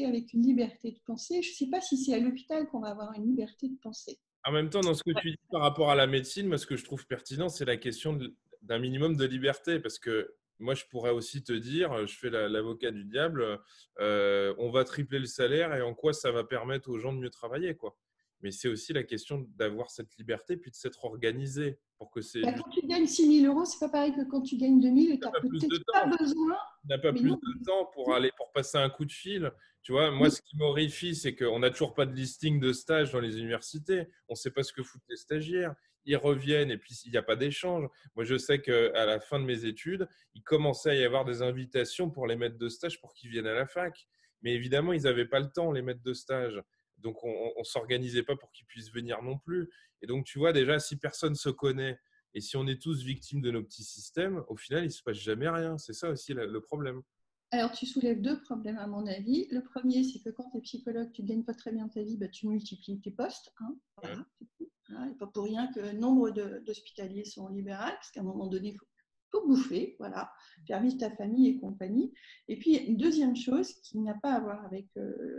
avec une liberté de penser, je ne sais pas si c'est à l'hôpital qu'on va avoir une liberté de penser.
En même temps, dans ce que tu dis par rapport à la médecine, moi, ce que je trouve pertinent, c'est la question de d'un minimum de liberté. Parce que moi, je pourrais aussi te dire, je fais l'avocat du diable, on va tripler le salaire et en quoi ça va permettre aux gens de mieux travailler, quoi. Mais c'est aussi la question d'avoir cette liberté puis de s'être organisé pour que c'est
Bah, quand tu gagnes 6 000 euros, c'est pas pareil que quand tu gagnes 2 000 et tu n'as
pas plus de
peut-être pas
temps.
besoin.
N'a pas
Mais
plus
non.
de temps pour passer un coup de fil. Tu vois, moi,
Oui.
ce qui m'horrifie, c'est qu'on n'a toujours pas de listing de stage dans les universités. On ne sait pas ce que foutent les stagiaires. Ils reviennent et puis il n'y a pas d'échange. Moi, je sais qu'à la fin de mes études, il commençait à y avoir des invitations pour les maîtres de stage pour qu'ils viennent à la fac. Mais évidemment, ils n'avaient pas le temps, les maîtres de stage. Donc, on ne s'organisait pas pour qu'ils puissent venir non plus. Et donc, tu vois, déjà, si personne se connaît, et si on est tous victimes de nos petits systèmes, au final, il ne se passe jamais rien. C'est ça aussi le problème.
Alors, tu soulèves deux problèmes, à mon avis. Le premier, c'est que quand tu es psychologue, tu ne gagnes pas très bien ta vie, bah, tu multiplies tes postes. Hein. Voilà, c'est tout. Hein, et pas pour rien que nombre d'hospitaliers sont libéraux, parce qu'à un moment donné, il faut bouffer, voilà, faire vivre ta famille et compagnie. Et puis, une deuxième chose qui n'a pas à voir avec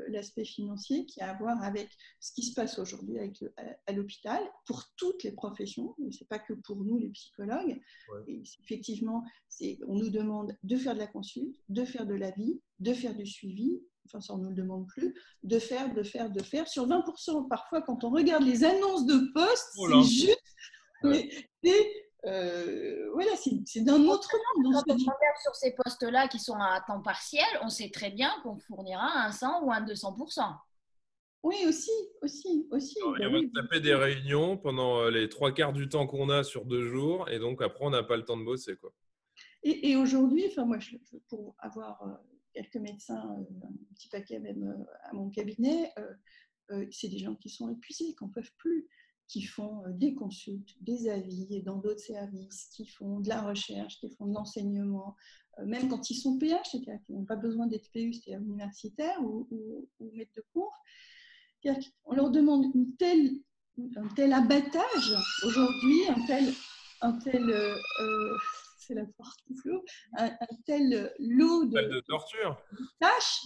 l'aspect financier, qui a à voir avec ce qui se passe aujourd'hui à l'hôpital, pour toutes les professions, ce n'est pas que pour nous les psychologues.
Ouais.
Et effectivement, on nous demande de faire de la consulte, de faire de l'avis, de faire du suivi, enfin ça on ne nous le demande plus, de faire. Sur 20%, parfois quand on regarde les annonces de poste, c'est juste,
ouais.
voilà, c'est d'un autre monde.
Quand on regarde sur ces postes-là qui sont à temps partiel, on sait très bien qu'on fournira un 100 ou un 200%.
Oui, aussi.
Et
Ben
on va
oui,
se taper des réunions pendant les 3/4 du temps qu'on a sur 2 jours. Et donc, après, on n'a pas le temps de bosser, quoi.
Et aujourd'hui, enfin moi, pour avoir quelques médecins, un petit paquet même à mon cabinet, c'est des gens qui sont épuisés, qui n'en peuvent plus, qui font des consultes, des avis dans d'autres services, qui font de la recherche, qui font de l'enseignement, même quand ils sont PH, c'est-à-dire qu'ils n'ont pas besoin d'être PU, c'est-à-dire universitaire ou maître de cours. On leur demande un tel abattage aujourd'hui, un tel c'est la porte qui flot, un tel lot
De torture.
tâches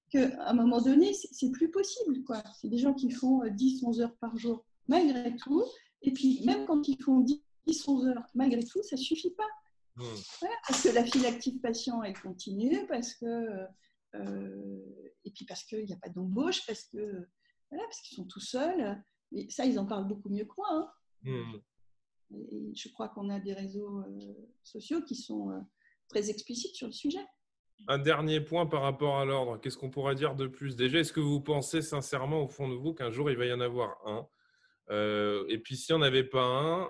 qu'à un moment donné, c'est plus possible, quoi. C'est des gens qui font 10-11 heures par jour malgré tout. Et puis, même quand ils font 10-11 heures malgré tout, ça ne suffit pas. Voilà, parce que la file active patient, elle continue, et puis parce qu'il n'y a pas d'embauche, parce qu'ils sont tout seuls. Et ça, ils en parlent beaucoup mieux que moi. Hein. Et je crois qu'on a des réseaux sociaux qui sont très explicites sur le sujet.
Un dernier point par rapport à l'ordre. Qu'est-ce qu'on pourrait dire de plus? Déjà, est-ce que vous pensez sincèrement au fond de vous qu'un jour, il va y en avoir un? Et puis, s'il n'y en avait pas un,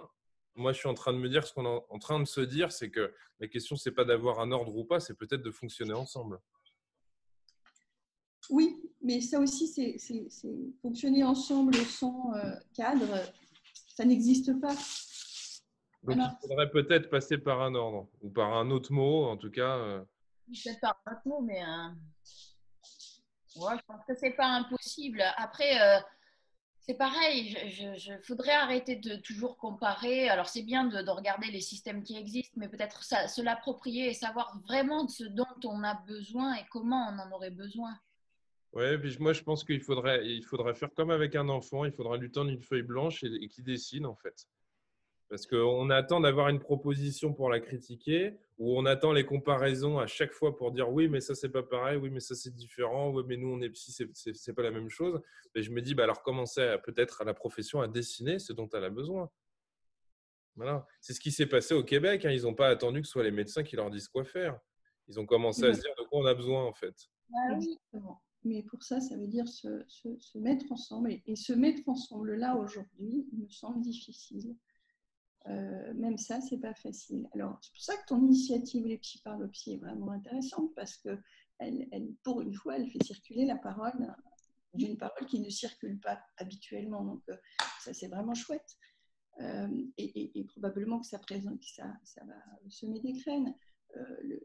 moi, je suis en train de me dire, ce qu'on est en train de se dire, c'est que la question, ce n'est pas d'avoir un ordre ou pas, c'est peut-être de fonctionner ensemble.
Oui, mais ça aussi, c'est fonctionner ensemble sans cadre, ça n'existe pas.
Donc, il faudrait peut-être passer par un ordre ou par un autre mot, en tout cas.
Peut-être par un autre mot, mais ouais, je pense que c'est pas impossible. Après, c'est pareil, faudrait arrêter de toujours comparer. Alors, c'est bien de regarder les systèmes qui existent, mais peut-être se l'approprier et savoir vraiment de ce dont on a besoin et comment on en aurait besoin.
Oui, puis moi, je pense qu'il faudrait faire comme avec un enfant. Il faudra lui tendre une feuille blanche et qu'il dessine, en fait. Parce qu'on attend d'avoir une proposition pour la critiquer, ou on attend les comparaisons à chaque fois pour dire oui, mais ça, c'est pas pareil, oui, mais ça, c'est différent, oui, mais nous, on est psy, c'est pas la même chose. Et je me dis, bah, alors commencer peut-être à la profession à dessiner ce dont elle a besoin. Voilà. C'est ce qui s'est passé au Québec. Hein. Ils n'ont pas attendu que ce soit les médecins qui leur disent quoi faire. Ils ont commencé à se dire de quoi on a besoin, en fait.
Exactement. Mais pour ça, ça veut dire se mettre ensemble. Et se mettre ensemble là, aujourd'hui, il me semble difficile. Même ça, c'est pas facile. Alors, c'est pour ça que ton initiative Les Psy par le Psy est vraiment intéressante parce que pour une fois, elle fait circuler la parole d'une parole qui ne circule pas habituellement. Donc, ça, c'est vraiment chouette. Et probablement que ça va semer des graines.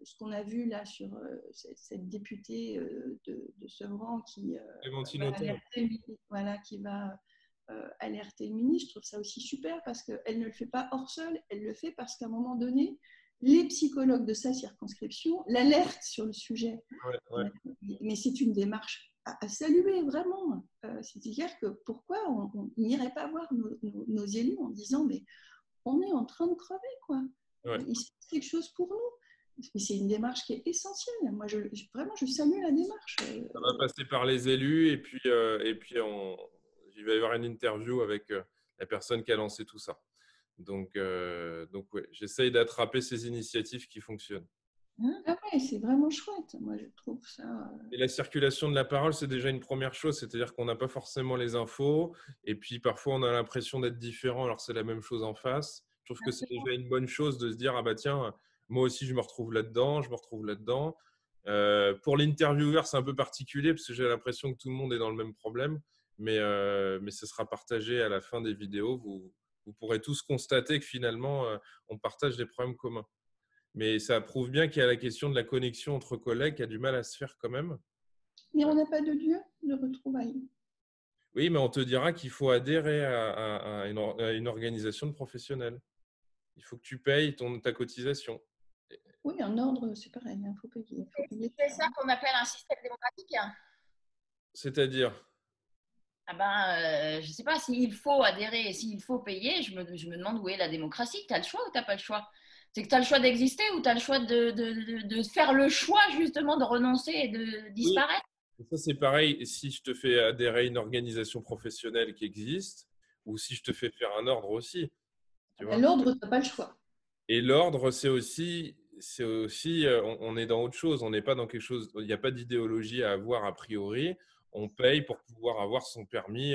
Ce qu'on a vu là sur cette députée de Sevran qui va alerter le ministre, je trouve ça aussi super parce qu'elle ne le fait pas hors sol, elle le fait parce qu'à un moment donné, les psychologues de sa circonscription l'alertent sur le sujet. Ouais. Mais c'est une démarche à saluer, vraiment. C'est-à-dire que pourquoi on n'irait pas voir nos élus en disant mais on est en train de crever, quoi.
Ouais.
il se passe quelque chose pour nous. Mais c'est une démarche qui est essentielle. Moi, vraiment, je salue la démarche.
Ça va passer par les élus et puis il va y avoir une interview avec la personne qui a lancé tout ça. Donc ouais, j'essaye d'attraper ces initiatives qui fonctionnent.
Ah ouais, c'est vraiment chouette. Moi, je trouve ça.
Et la circulation de la parole, c'est déjà une première chose, c'est-à-dire qu'on n'a pas forcément les infos, et puis parfois on a l'impression d'être différent, alors c'est la même chose en face. Je trouve que c'est déjà une bonne chose de se dire, ah bah tiens, moi aussi je me retrouve là-dedans, je me retrouve là-dedans. Pour l'intervieweur, c'est un peu particulier, parce que j'ai l'impression que tout le monde est dans le même problème, mais ce sera partagé à la fin des vidéos. Vous pourrez tous constater que finalement, on partage des problèmes communs. Mais ça prouve bien qu'il y a la question de la connexion entre collègues qui a du mal à se faire quand même.
Mais on n'a pas de lieu de retrouvailles.
Oui, mais on te dira qu'il faut adhérer à une organisation de professionnels. Il faut que tu payes ta cotisation.
Oui, un ordre, c'est pareil, il faut payer.
C'est ça qu'on appelle un système démocratique.
C'est-à-dire,
Ah ben, je ne sais pas s'il faut adhérer et s'il faut payer. Je me demande où est la démocratie. Tu as le choix ou tu n'as pas le choix? C'est que tu as le choix d'exister ou tu as le choix de faire le choix justement de renoncer et de
oui,
disparaître?
ça c'est pareil. Si je te fais adhérer à une organisation professionnelle qui existe, ou si je te fais faire un ordre aussi, tu vois.
L'ordre, tu n'as pas le choix.
Et l'ordre, c'est aussi, on est dans autre chose. On n'est pas dans quelque chose. Il n'y a pas d'idéologie à avoir a priori. On paye pour pouvoir avoir son permis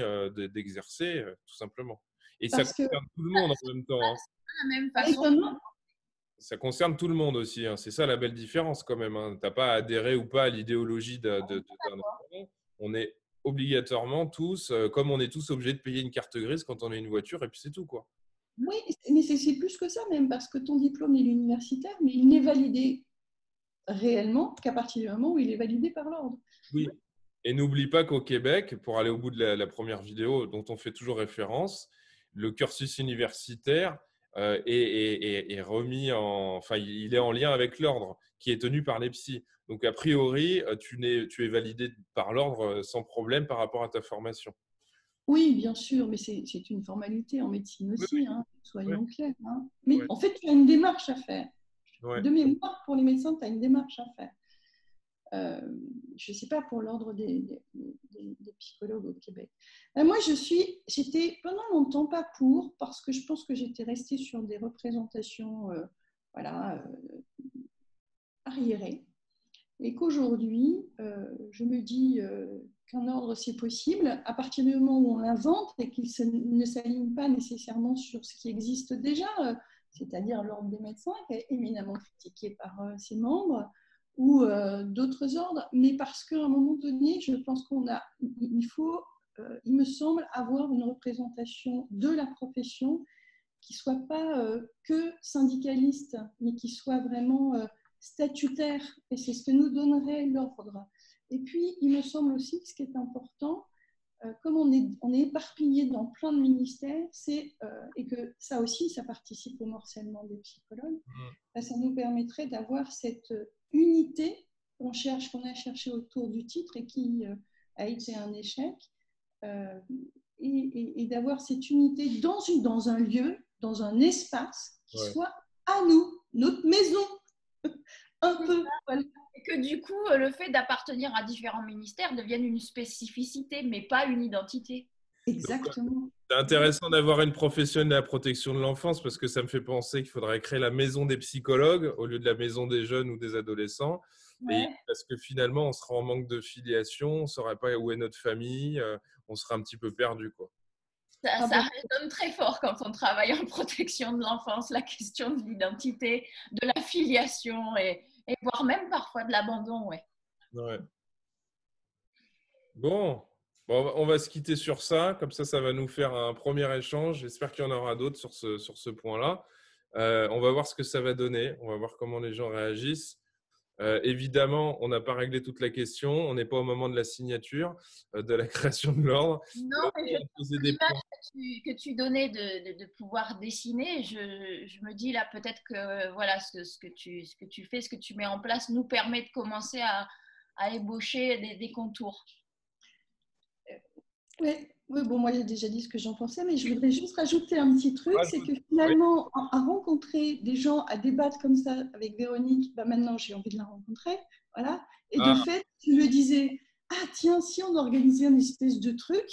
d'exercer, tout simplement. Et ça
Parce que,
concerne tout le monde en même temps, hein.
De la même
avec
façon.
un ordre,
Ça concerne tout le monde aussi, hein. C'est ça la belle différence quand même, hein. Tu n'as pas à adhérer ou pas à l'idéologie d'un opponent. On est obligatoirement tous, comme on est tous obligés de payer une carte grise quand on a une voiture, et puis c'est tout, quoi.
oui, mais c'est plus que ça même, parce que ton diplôme, il est universitaire, mais il n'est validé réellement qu'à partir du moment où il est validé par l'ordre.
Oui. Et n'oublie pas qu'au Québec, pour aller au bout de la première vidéo dont on fait toujours référence, le cursus universitaire est remis enfin, il est en lien avec l'ordre qui est tenu par les psys. Donc, a priori, tu es validé par l'ordre sans problème par rapport à ta formation.
Oui, bien sûr, mais c'est une formalité en médecine
Oui,
aussi, hein,
oui,
soyons clairs. Hein. Mais
oui,
en fait, tu as une démarche à faire.
oui.
De mémoire, pour les médecins, tu as une démarche à faire. Je ne sais pas pour l'ordre des psychologues au Québec. Moi, j'étais pendant longtemps pas pour, parce que je pense que j'étais restée sur des représentations voilà, arriérées. Et qu'aujourd'hui, je me dis qu'un ordre, c'est possible à partir du moment où on l'invente et qu'il ne s'aligne pas nécessairement sur ce qui existe déjà, c'est-à-dire l'ordre des médecins, qui est éminemment critiqué par ses membres, ou d'autres ordres, mais parce qu'à un moment donné, je pense il faut, il me semble, avoir une représentation de la profession qui ne soit pas que syndicaliste, mais qui soit vraiment statutaire, et c'est ce que nous donnerait l'ordre. Et puis, il me semble aussi que ce qui est important, comme on est éparpillé dans plein de ministères, et que ça aussi, ça participe au morcellement des psychologues, ça nous permettrait d'avoir cette unité qu'on a cherché autour du titre et qui a été un échec, et d'avoir cette unité dans un lieu, dans un espace qui soit à nous, notre maison, un peu. Voilà.
Et que du coup, le fait d'appartenir à différents ministères devienne une spécificité, mais pas une identité.
Exactement.
C'est intéressant d'avoir une professionnelle de la protection de l'enfance parce que ça me fait penser qu'il faudrait créer la maison des psychologues au lieu de la maison des jeunes ou des adolescents.
Ouais.
Et parce que finalement, on sera en manque de filiation, on ne saurait pas où est notre famille, on sera un petit peu perdu, quoi.
Ça résonne très fort quand on travaille en protection de l'enfance, la question de l'identité, de la filiation et voire même parfois de l'abandon. Ouais.
Ouais. Bon, on va se quitter sur ça. Comme ça va nous faire un premier échange. J'espère qu'il y en aura d'autres sur ce point-là. On va voir ce que ça va donner. On va voir comment les gens réagissent. Évidemment, on n'a pas réglé toute la question. On n'est pas au moment de la signature, de la création de l'ordre.
Non, mais l'image que tu donnais de pouvoir dessiner, je me dis là peut-être que voilà, ce que tu fais, ce que tu mets en place nous permet de commencer à ébaucher des contours.
Oui, Oui, bon, moi j'ai déjà dit ce que j'en pensais, mais je voudrais juste rajouter un petit truc, c'est que
Oui.
finalement, à rencontrer des gens, à débattre comme ça avec Véronique, bah maintenant j'ai envie de la rencontrer, voilà. Et de
Ah,
fait, tu me disais, ah tiens, si on organisait une espèce de truc,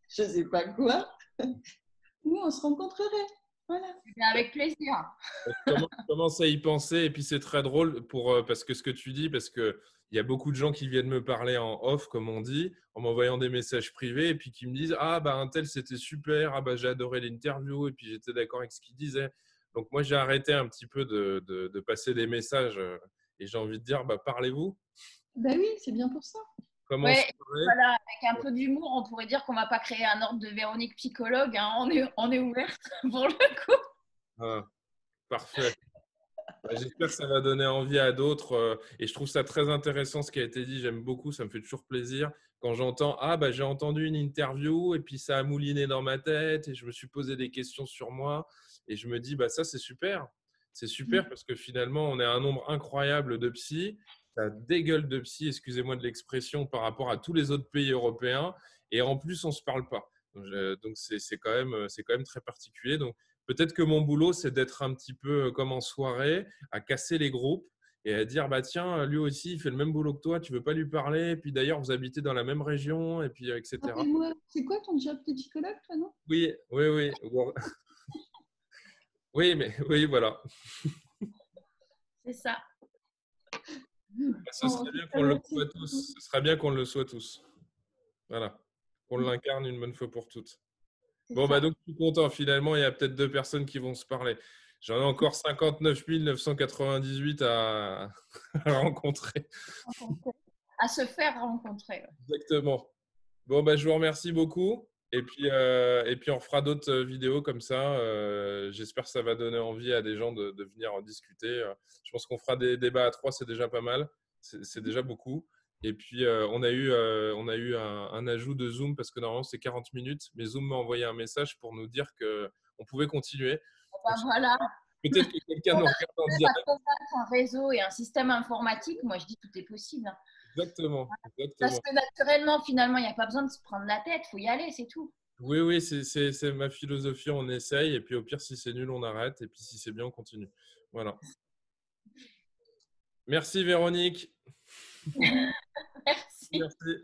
je ne sais pas quoi, nous on se rencontrerait, voilà.
Avec plaisir.
je commence à y penser et puis c'est très drôle parce que ce que tu dis, parce qu'il y a beaucoup de gens qui viennent me parler en off, comme on dit, en m'envoyant des messages privés et puis qui me disent ah bah un tel c'était super, ah bah j'ai adoré l'interview et puis j'étais d'accord avec ce qu'il disait. Donc moi j'ai arrêté un petit peu de passer des messages et j'ai envie de dire bah parlez-vous.
Ben oui, c'est bien pour ça.
Comment se
Ouais,
parler.
voilà, avec un peu d'humour, on pourrait dire qu'on ne va pas créer un ordre de Véronique psychologue. Hein. On est ouverte pour le coup.
Ah, parfait. Bah, j'espère que ça va donner envie à d'autres. Et je trouve ça très intéressant ce qui a été dit. J'aime beaucoup, ça me fait toujours plaisir quand j'entends ah bah j'ai entendu une interview et puis ça a mouliné dans ma tête et je me suis posé des questions sur moi et je me dis bah ça c'est super. C'est super parce que finalement on est un nombre incroyable de psy. Ça dégueule de psy, excusez-moi de l'expression, par rapport à tous les autres pays européens et en plus on se parle pas. Donc c'est quand même très particulier. Donc peut-être que mon boulot c'est d'être un petit peu comme en soirée à casser les groupes et à dire bah tiens lui aussi il fait le même boulot que toi, tu veux pas lui parler, et puis d'ailleurs vous habitez dans la même région et puis etc.
Rappelle-moi, c'est quoi ton job de psychologue, toi, non?
Oui, oui, oui. Oui, mais oui, voilà.
C'est ça.
Ce
Bon, en
serait
tout
bien
cas,
qu'on le
merci
soit
beaucoup.
tous. Ce serait bien qu'on le soit tous. Voilà. Qu'on l'incarne une bonne fois pour toutes.
C'est
Bon, bah
ça.
donc, je suis content. Finalement, il y a peut-être deux personnes qui vont se parler. J'en ai encore 59 998 à rencontrer.
À se faire rencontrer. Ouais.
Exactement. Bon, bah, je vous remercie beaucoup. Et puis on refera d'autres vidéos comme ça. J'espère que ça va donner envie à des gens de venir en discuter. Je pense qu'on fera des débats à trois, c'est déjà pas mal. C'est déjà beaucoup. Et puis, on a eu un ajout de Zoom parce que normalement, c'est 40 minutes. Mais Zoom m'a envoyé un message pour nous dire qu'on pouvait continuer. Donc,
Ben voilà.
peut-être que quelqu'un
On
nous
a
regarde en
à
direct.
convaincre un réseau et un système informatique. Moi, je dis tout est possible. Hein.
Exactement.
Parce
Exactement.
que naturellement, finalement, il n'y a pas besoin de se prendre la tête. Il faut y aller, c'est tout.
Oui, oui, c'est ma philosophie. On essaye. Et puis, au pire, si c'est nul, on arrête. Et puis, si c'est bien, on continue. Voilà. Merci Véronique.
Merci.
Merci.